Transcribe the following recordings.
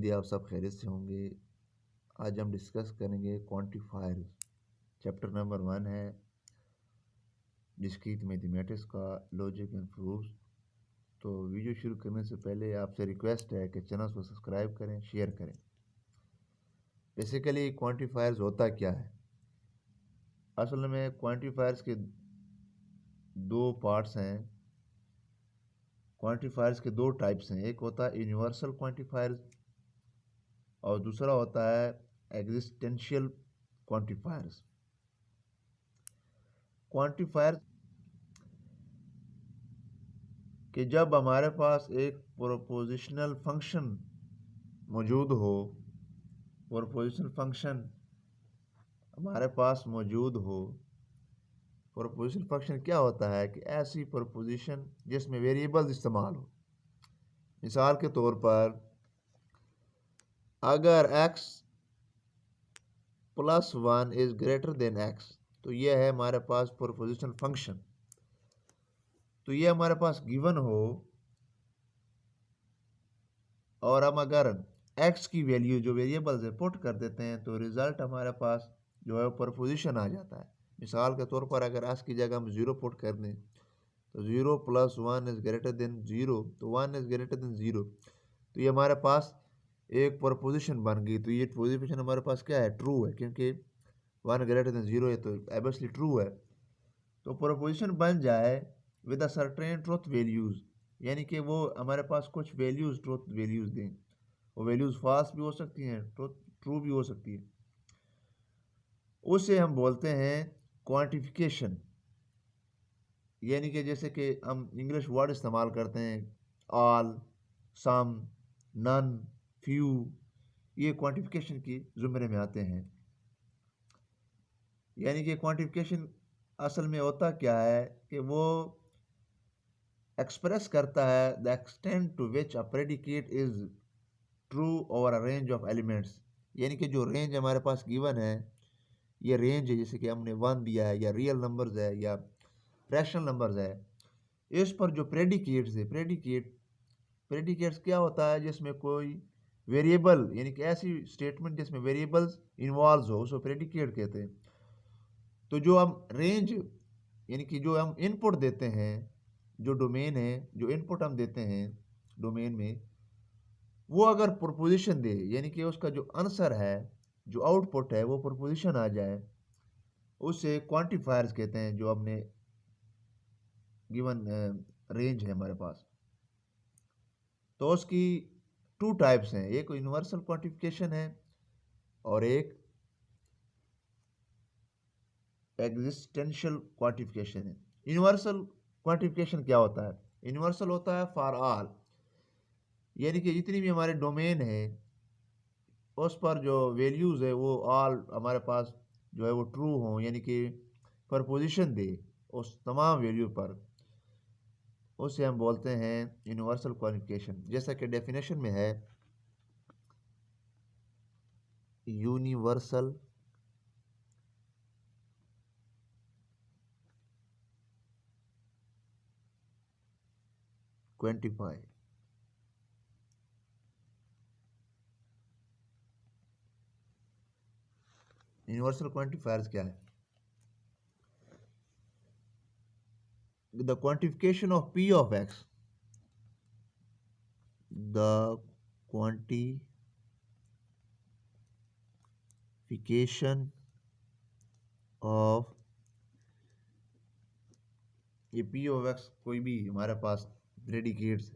उम्मीद है आप सब खैरियत से होंगे। आज हम डिस्कस करेंगे क्वांटिफायर्स। चैप्टर नंबर 1 है डिस्क्रीट मैथमेटिक्स का लॉजिक एंड प्रूफ्स। तो वीडियो शुरू करने से पहले आपसे रिक्वेस्ट है कि चैनल को सब्सक्राइब करें, शेयर करें। बेसिकली क्वांटिफायर्स होता क्या है? असल में क्वांटिफायर्स के दो पार्ट्स हैं। क्वांटिफायर्स के दो टाइप्स हैं। एक होता है यूनिवर्सल क्वांटिफायर्स और दूसरा होता है एग्जिस्टेंशियल क्वांटिफायर्स। क्वांटिफायर कि जब हमारे पास एक प्रोपोजिशनल फंक्शन मौजूद हो, प्रोपोजिशनल फंक्शन हमारे पास मौजूद हो। प्रोपोजिशनल फंक्शन क्या होता है कि ऐसी प्रोपोजिशन जिसमें वेरिएबल्स इस्तेमाल हो। मिसाल के तौर पर अगर x + 1 is greater than x, तो यह है हमारे पास प्रोपोजिशनल फंक्शन। तो ये हमारे पास गिवन हो और हम अगर x की वैल्यू जो वेरिएबल्स है पुट कर देते हैं तो रिजल्ट हमारे पास जो है प्रोपोजिशन आ जाता है। मिसाल के तौर पर अगर x की जगह हम 0 पुट कर दें तो 0 + 1 इज ग्रेटर देन 0, तो 1 इज ग्रेटर देन 0, तो ये हमारे पास एक प्रोपोजिशन बन गई। तो ये प्रोपोजिशन हमारे पास क्या है? ट्रू है, क्योंकि 1 ग्रेटर देन 0 है तो ऑब्वियसली ट्रू है। तो प्रोपोजिशन बन जाए with a certain truth values, यानी कि वो हमारे पास कुछ वैल्यूज़ ट्रूथ वैल्यूज़ दें। वो वैल्यूज़ फॉल्स भी हो सकती हैं, ट्रू भी हो सकती है। उसे हम बोलते हैं क्वांटिफिकेशन। यानी कि जैसे कि हम इंग्लिश वर्ड इस्तेमाल करते हैं ऑल, सम, नन, फ्यू, ये क्वांटिफिकेशन की ज़ुमरे में आते हैं। यानी कि क्वांटिफिकेशन असल में होता क्या है कि वो एक्सप्रेस करता है the extent to which a predicate is true over a range of elements. यानी कि जो रेंज हमारे पास गिवन है, ये रेंज है, जैसे कि हमने 1 दिया है या रियल नंबर्स है या फ्रैक्शनल नंबर्स है, इस पर जो प्रेडिकेट्स है, प्रेडिकेट्स क्या होता है? जिसमें कोई वेरिएबल, यानी कि ऐसी स्टेटमेंट जिसमें वेरिएबल्स इन्वॉल्व हो, उसको प्रेडिकेट कहते हैं। तो जो हम रेंज, यानी कि जो हम इनपुट देते हैं, जो डोमेन है, जो इनपुट हम देते हैं डोमेन में, वो अगर प्रोपोजिशन दे, यानी कि उसका जो आंसर है, जो आउटपुट है, वो प्रोपोजिशन आ जाए, उसे क्वांटिफायर्स कहते हैं। जो हमने गिवन रेंज है हमारे पास, तो उसकी टू टाइप्स हैं। एक यूनिवर्सल क्वांटिफिकेशन है और एक एग्जिस्टेंशियल क्वांटिफिकेशन है। यूनिवर्सल क्वांटिफिकेशन क्या होता है? यूनिवर्सल होता है फॉर ऑल, यानी कि जितनी भी हमारे डोमेन है उस पर जो वैल्यूज़ है वो ऑल हमारे पास जो है वो ट्रू हों, यानी कि प्रपोजिशन दे उस तमाम वैल्यू पर, उसे हम बोलते हैं यूनिवर्सल क्वांटिफिकेशन। जैसा कि डेफिनेशन में है, यूनिवर्सल क्वांटिफाई। यूनिवर्सल क्वांटिफायर्स क्या है? The quantification of p of x, the quantification of, ये p of x कोई भी हमारे पास प्रेडिकेट्स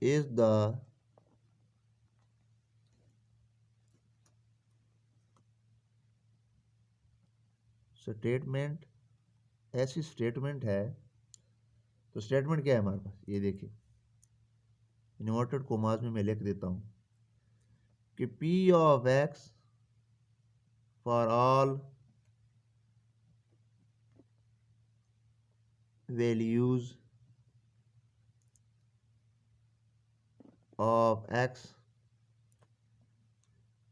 इज द स्टेटमेंट, ऐसी स्टेटमेंट है। तो स्टेटमेंट क्या है हमारे पास? ये देखिए, इन्वर्टेड कोमास में मैं लिख देता हूँ कि p of x for all values of x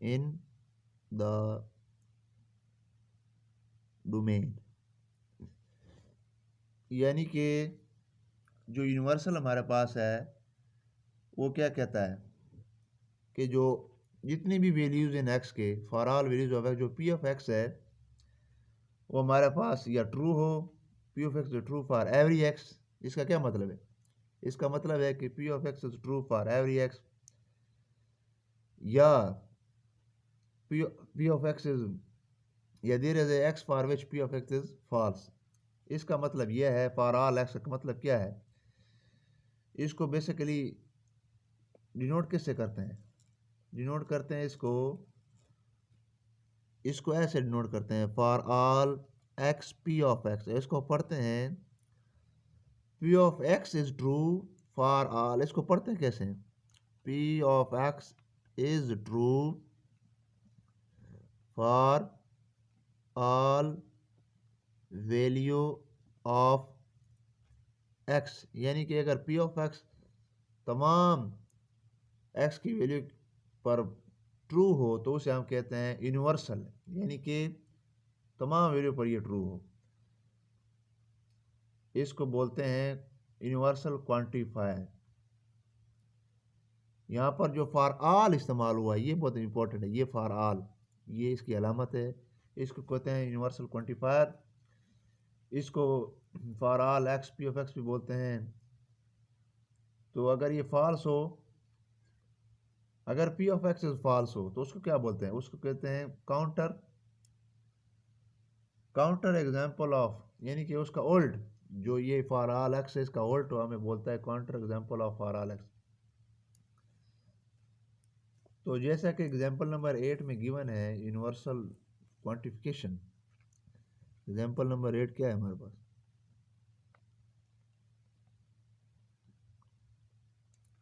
in the domain। यानी कि जो यूनिवर्सल हमारे पास है वो क्या कहता है कि जो जितनी भी वैल्यूज़ इन एक्स के for all values of x, जो पी ऑफ एक्स है वो हमारे पास या ट्रू हो, P of x is true for every x. इसका क्या मतलब है? इसका मतलब है कि P of x is true for every x, या पी ऑफ एक्स इज, या there is x for which P of x is false. इसका मतलब यह है फॉर ऑल एक्स का मतलब क्या है? इसको बेसिकली डिनोट किससे करते हैं? डिनोट करते हैं इसको ऐसे डिनोट करते हैं for all x P of x. इसको पढ़ते हैं P of x is true for all. इसको पढ़ते हैं कैसे? P of x is true for all value of x, यानी कि अगर पी ऑफ एक्स तमाम एक्स की वैल्यू पर ट्रू हो तो उसे हम कहते हैं यूनिवर्सल, यानी कि तमाम वैल्यू पर ये ट्रू हो। इसको बोलते हैं यूनिवर्सल क्वांटिफायर। यहाँ पर जो फॉर ऑल इस्तेमाल हुआ है ये बहुत इंपॉर्टेंट है। ये फॉर ऑल, ये इसकी अलामत है। इसको कहते हैं यूनिवर्सल क्वांटिफायर। इसको for all x P of x भी बोलते हैं। तो अगर ये फॉल्स हो, अगर P of x is false हो तो उसको क्या बोलते हैं? उसको कहते हैं काउंटर एग्जाम्पल ऑफ, यानी कि उसका उल्ट। जो ये फॉर ऑल एक्स है इसका उल्ट हमें बोलता है counter example of for all x. तो जैसा कि एग्जाम्पल नंबर 8 में गिवन है यूनिवर्सल क्वांटिफिकेशन। एग्जाम्पल नंबर 8 क्या है हमारे पास?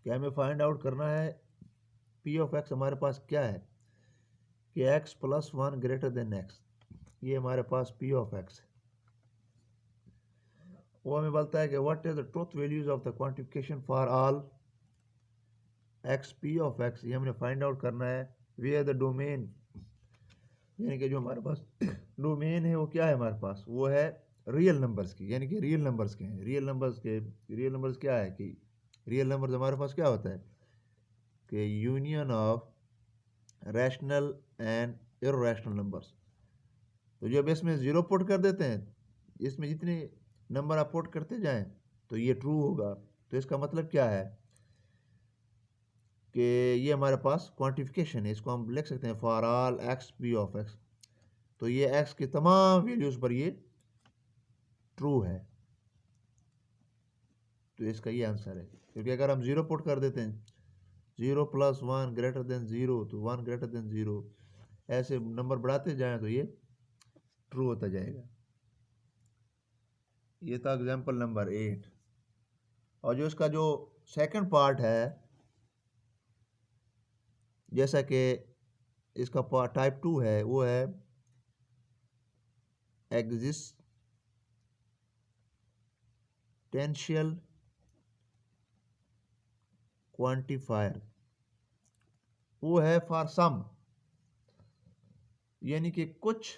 क्या हमें फाइंड आउट करना है पी ऑफ एक्स हमारे पास क्या है कि x plus one greater than x. ये हमारे पास पी ऑफ एक्स है। वो हमें बोलता है कि what is the truth values of the quantification for all x P of x. ये हमने फाइंड आउट करना है। वेयर द डोमेन, यानी कि जो हमारे पास डोमेन है वो क्या है हमारे पास? वो है रियल नंबर्स की, यानी कि रियल नंबर्स के हैं। रियल नंबर्स क्या है कि रियल नंबर्स हमारे पास क्या होता है कि union of rational and irrational numbers. तो जब इसमें ज़ीरो पुट कर देते हैं, इसमें जितने नंबर आप पुट करते जाएं तो ये ट्रू होगा। तो इसका मतलब क्या है कि ये हमारे पास क्वांटिफिकेशन है। इसको हम लिख सकते हैं for all x P of x. तो ये एक्स की तमाम वैल्यूज़ पर ये ट्रू है। तो इसका ये आंसर है, क्योंकि अगर हम ज़ीरो पुट कर देते हैं, zero plus one greater than zero, तो वन ग्रेटर देन ज़ीरो, ऐसे नंबर बढ़ाते जाएं तो ये ट्रू होता जाएगा। ये था एग्जाम्पल नंबर 8। और जो इसका जो सेकंड पार्ट है, जैसा कि इसका पार्ट टाइप 2 है, वो है एग्जिस्टेंशियल क्वांटिफायर। वो है फॉर सम, यानी कि कुछ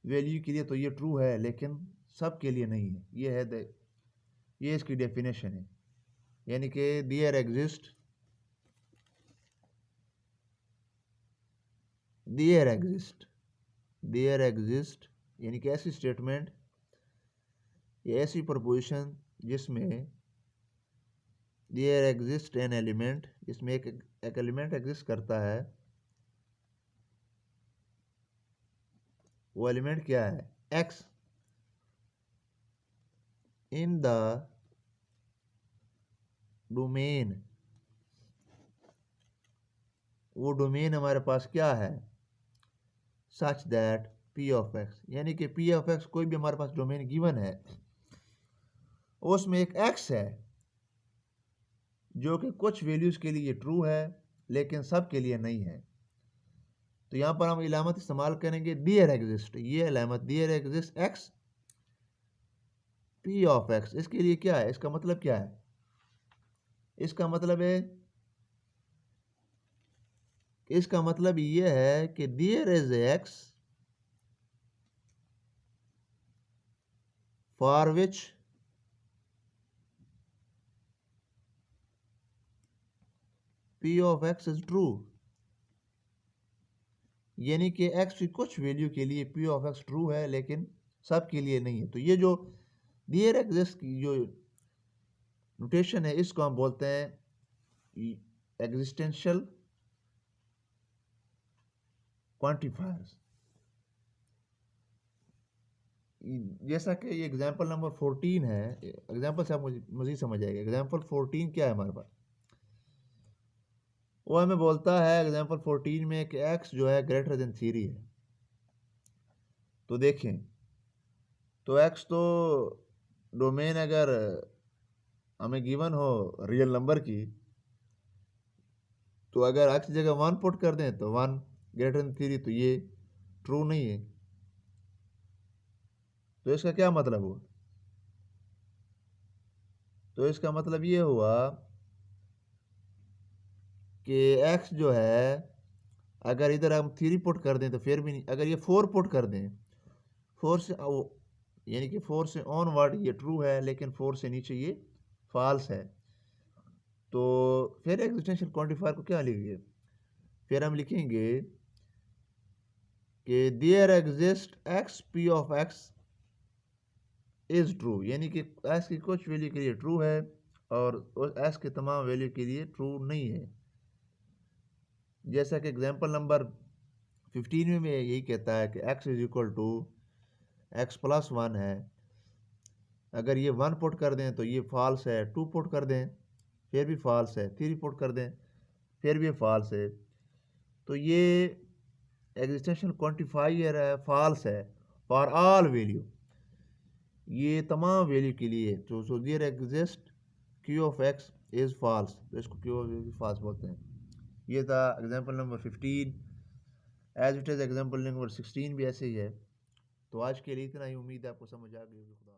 वैल्यू के लिए तो ये ट्रू है लेकिन सब के लिए नहीं है। ये है ये इसकी डेफिनेशन है, यानी कि देयर एग्जिस्ट, यानी कि ऐसी स्टेटमेंट या ऐसी प्रपोजिशन जिसमें देयर एग्जिस्ट एन एलिमेंट, इसमें एक एलिमेंट एग्जिस्ट करता है। वो एलिमेंट क्या है? X in the domain. वो डोमेन हमारे पास क्या है? Such that P of x, यानी कि पी ऑफ एक्स कोई भी हमारे पास डोमेन गिवन है, उसमें एक एक्स है जो कि कुछ वैल्यूज के लिए ट्रू है लेकिन सब के लिए नहीं है। तो यहां पर हम इलामत इस्तेमाल करेंगे डियर एग्जिस्ट। ये अलामत there exist x P of x, इसके लिए क्या है? इसका मतलब क्या है? इसका मतलब ये है कि there is x for which P of x is true, यानी कि एक्स की कुछ वैल्यू के लिए पी ऑफ एक्स ट्रू है लेकिन सब के लिए नहीं है। तो ये जो देयर एग्जिस्ट की जो नोटेशन है इसको हम बोलते हैं एग्जिस्टेंशियल क्वांटिफायर्स। जैसा कि ये एग्जांपल नंबर 14 है, एग्जांपल से आप मुझे मज़ीद समझ आएगा। एग्जांपल 14 क्या है हमारे पास, वो हमें बोलता है एग्जांपल 14 में कि x जो है ग्रेटर देन 3 है। तो देखें, तो x तो डोमेन अगर हमें गिवन हो रियल नंबर की, तो अगर x जगह 1 पुट कर दें तो 1 ग्रेटर देन 3, तो ये ट्रू नहीं है। तो इसका क्या मतलब हुआ? तो इसका मतलब ये हुआ कि x जो है अगर इधर हम 3 पुट कर दें तो फिर भी नहीं, अगर ये 4 पुट कर दें, 4 से यानी कि 4 से ऑनवर्ड ये ट्रू है लेकिन 4 से नीचे ये फॉल्स है। तो फिर एक्जिस्टेंशियल क्वांटिफायर को क्या लिखेंगे? फिर हम लिखेंगे कि there exist x P of x is true, यानी कि एक्स की कुछ वैल्यू के लिए ट्रू है और एक्स के तमाम वैल्यू के लिए ट्रू नहीं है। जैसा कि एग्जांपल नंबर 15 में यही कहता है कि x is equal to x plus 1 है। अगर ये 1 पुट कर दें तो ये फॉल्स है, 2 पुट कर दें फिर भी फॉल्स है, 3 पुट कर दें फिर भी फॉल्स है। तो ये एग्जिस्टेंशियल क्वांटिफायर है, फॉल्स है फॉर ऑल वैल्यू, ये तमाम वैल्यू के लिए। तो so there exist Q of x is false, तो इसको क्यू ऑफ एक्स फॉल्स बोलते हैं। ये था example number 15। As it is example number 16 भी ऐसे ही है। तो आज के लिए इतना ही, उम्मीद है आपको समझ आ गई होगी। खुदा।